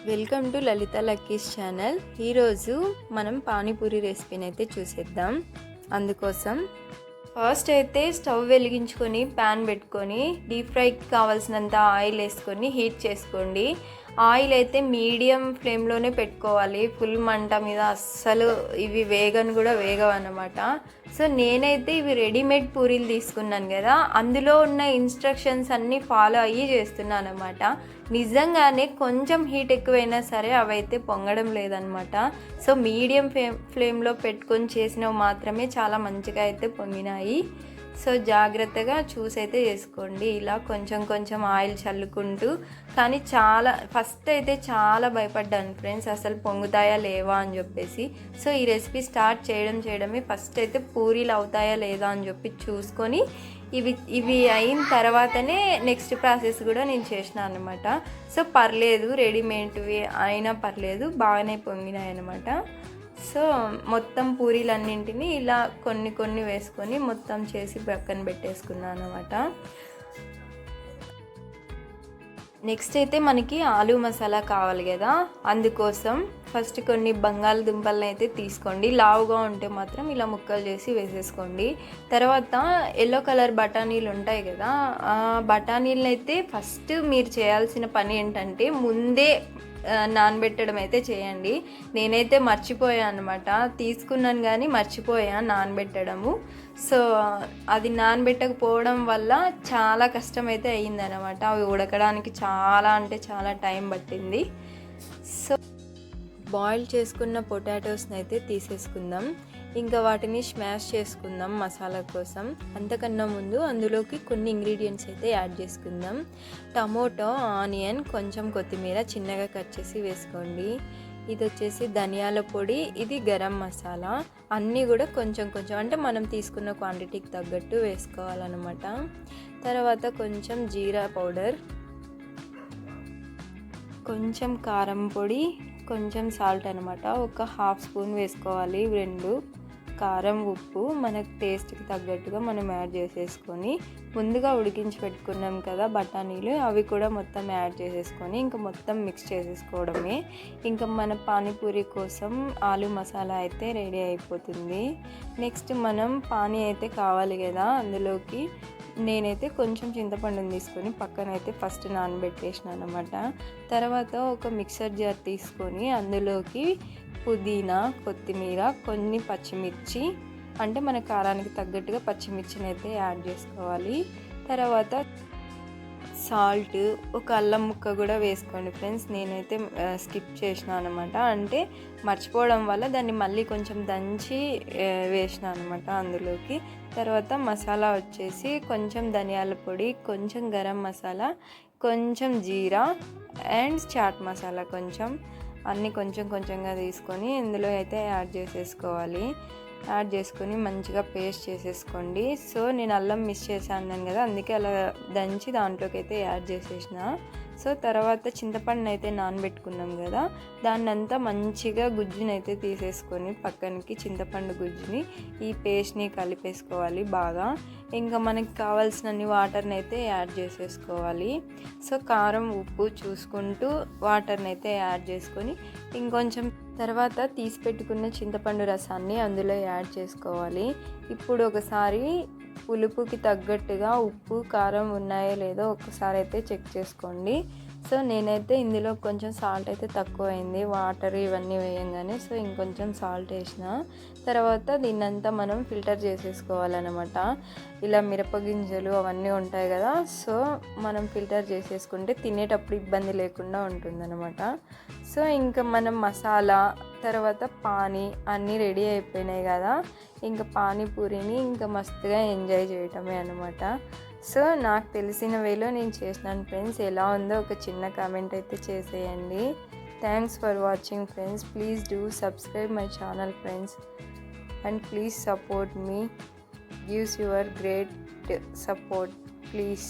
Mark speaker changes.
Speaker 1: Welcome to Lalitha Lucky's channel. ఈరోజు మనం పానీపూరి రెసిపీని అయితే చూసేద్దాం. అందుకోసం ఫస్ట్ అయితే స్టవ్ వెలిగించుకొని ప్యాన్ పెట్టుకొని డీప్ ఫ్రైకి కావాల్సినంత ఆయిల్ వేసుకొని హీట్ చేసుకోండి. ఆయిల్ అయితే మీడియం ఫ్లేమ్లోనే పెట్టుకోవాలి, ఫుల్ మంట మీద అస్సలు ఇవి వేగను కూడా వేగవన్నమాట. సో నేనైతే ఇవి రెడీమేడ్ పూరీలు తీసుకున్నాను కదా, అందులో ఉన్న ఇన్స్ట్రక్షన్స్ అన్నీ ఫాలో అయ్యి చేస్తున్నాను అనమాట. నిజంగానే కొంచెం హీట్ ఎక్కువైనా సరే అవైతే పొంగడం లేదనమాట. సో మీడియం ఫ్లేమ్లో పెట్టుకొని చేసినవి మాత్రమే చాలా మంచిగా అయితే పొంగినాయి. సో జాగ్రత్తగా చూసైతే చేసుకోండి. ఇలా కొంచెం కొంచెం ఆయిల్ చల్లుకుంటూ, కానీ ఫస్ట్ అయితే చాలా భయపడ్డాను ఫ్రెండ్స్, అసలు పొంగుతాయా లేవా అని చెప్పేసి. సో ఈ రెసిపీ స్టార్ట్ చేయడమే ఫస్ట్ అయితే పూరీలు అవుతాయా లేదా అని చెప్పి చూసుకొని ఇవి అయిన తర్వాతనే నెక్స్ట్ ప్రాసెస్ కూడా నేను చేసిన అనమాట. సో పర్లేదు, రెడీమేడ్వి అయినా పర్లేదు, బాగానే పొంగినాయి అనమాట. సో మొత్తం పూరీలన్నింటినీ ఇలా కొన్ని కొన్ని వేసుకొని మొత్తం చేసి పక్కన పెట్టేసుకున్నాను అనమాట. నెక్స్ట్ అయితే మనకి ఆలూ మసాలా కావాలి కదా, అందుకోసం ఫస్ట్ కొన్ని బంగాళదుంపలను అయితే తీసుకోండి. లావుగా ఉంటే మాత్రం ఇలా ముక్కలు చేసి వేసేసుకోండి. తర్వాత ఎల్లో కలర్ బఠానీలు ఉంటాయి కదా, ఆ బఠానీలను అయితే ఫస్ట్ మీరు చేయాల్సిన పని ఏంటంటే ముందే నానబెట్టడం అయితే చేయండి. నేనైతే మర్చిపోయాను అనమాట, తీసుకున్నాను కానీ మర్చిపోయాను నానబెట్టడము. సో అది నానబెట్టకపోవడం వల్ల చాలా కష్టమైతే అయ్యిందనమాట. అవి ఉడకడానికి చాలా అంటే చాలా టైం పట్టింది. సో బాయిల్ చేసుకున్న పొటాటోస్ని అయితే తీసేసుకుందాం. ఇంకా వాటిని స్మాష్ చేసుకుందాం మసాలా కోసం. అంతకన్నా ముందు అందులోకి కొన్ని ఇంగ్రీడియంట్స్ అయితే యాడ్ చేసుకుందాం. టమోటో, ఆనియన్, కొంచెం కొత్తిమీర చిన్నగా కట్ చేసి వేసుకోండి. ఇది వచ్చేసి ధనియాల పొడి, ఇది గరం మసాలా. అన్నీ కూడా కొంచెం కొంచెం అంటే మనం తీసుకున్న క్వాంటిటీకి తగ్గట్టు వేసుకోవాలన్నమాట. తర్వాత కొంచెం జీరా పౌడర్, కొంచెం కారం పొడి, కొంచెం సాల్ట్ అనమాట. ఒక హాఫ్ స్పూన్ వేసుకోవాలి. 2 కారం, ఉప్పు మనకు టేస్ట్కి తగ్గట్టుగా మనం యాడ్ చేసేసుకొని, ముందుగా ఉడికించి పెట్టుకున్నాం కదా బఠానీలు, అవి కూడా మొత్తం యాడ్ చేసేసుకొని ఇంకా మొత్తం మిక్స్ చేసేసుకోవడమే. ఇంకా మన పానీపూరి కోసం ఆలూ మసాలా అయితే రెడీ అయిపోతుంది. నెక్స్ట్ మనం పానీ అయితే కావాలి కదా, అందులోకి నేనైతే కొంచెం చింతపండుని తీసుకొని పక్కన అయితే ఫస్ట్ నానబెట్టేసినాను అనమాట. తర్వాత ఒక మిక్సర్ జార్ తీసుకొని అందులోకి పుదీనా, కొత్తిమీర, కొన్ని పచ్చిమిర్చి, అంటే మన కారానికి తగ్గట్టుగా పచ్చిమిర్చిని అయితే యాడ్ చేసుకోవాలి. తర్వాత సాల్ట్, ఒక అల్లం ముక్క కూడా వేసుకోండి ఫ్రెండ్స్. నేనైతే స్కిప్ చేసిన అనమాట, అంటే మర్చిపోవడం వల్ల దాన్ని మళ్ళీ కొంచెం దంచి వేసిన అనమాట అందులోకి. తర్వాత మసాలా వచ్చేసి కొంచెం ధనియాల పొడి, కొంచెం గరం మసాలా, కొంచెం జీరా అండ్ చాట్ మసాలా కొంచెం, అన్నీ కొంచెం కొంచెంగా తీసుకొని ఇందులో అయితే యాడ్ చేసేసుకోవాలి. యాడ్ చేసుకొని మంచిగా పేస్ట్ చేసేసుకోండి. సో నేను అల్లం మిస్ చేశాను కదా, అందుకే అలా దంచి దాంట్లోకి అయితే యాడ్ చేసేసిన. సో తర్వాత చింతపండుని అయితే నానబెట్టుకున్నాం కదా, దాన్నంతా మంచిగా గుజ్జుని అయితే తీసేసుకొని పక్కనకి చింతపండు గుజ్జుని ఈ పేస్ట్ని కలిపేసుకోవాలి బాగా. ఇంకా మనకి కావాల్సినన్ని వాటర్ని అయితే యాడ్ చేసేసుకోవాలి. సో కారం, ఉప్పు చూసుకుంటూ వాటర్ని అయితే యాడ్ చేసుకొని ఇంకొంచెం తర్వాత తీసి పెట్టుకున్న చింతపండు రసాన్ని అందులో యాడ్ చేసుకోవాలి. ఇప్పుడు ఒకసారి పులుపుకి తగ్గట్టుగా ఉప్పు, కారం ఉన్నాయో లేదో ఒకసారి అయితే చెక్ చేసుకోండి. సో నేనైతే ఇందులో కొంచెం సాల్ట్ అయితే తక్కువ అయింది, వాటర్ ఇవన్నీ వేయంగానే. సో ఇంకొంచెం సాల్ట్ వేసిన తర్వాత దీన్నంతా మనం ఫిల్టర్ చేసేసుకోవాలన్నమాట. ఇలా మిరపగింజలు అవన్నీ ఉంటాయి కదా, సో మనం ఫిల్టర్ చేసేసుకుంటే తినేటప్పుడు ఇబ్బంది లేకుండా ఉంటుందన్నమాట. సో ఇంకా మనం మసాలా తర్వాత పానీ అన్నీ రెడీ అయిపోయినాయి కదా, ఇంకా పానీపూరిని ఇంకా మస్తుగా ఎంజాయ్ చేయటమే అనమాట. సో నాకు తెలిసిన వేలో నేను చేసినాను ఫ్రెండ్స్. ఎలా ఉందో ఒక చిన్న కామెంట్ అయితే చేసేయండి. Thanks for watching friends. Please do subscribe my channel friends, and please support me, gives your great support please.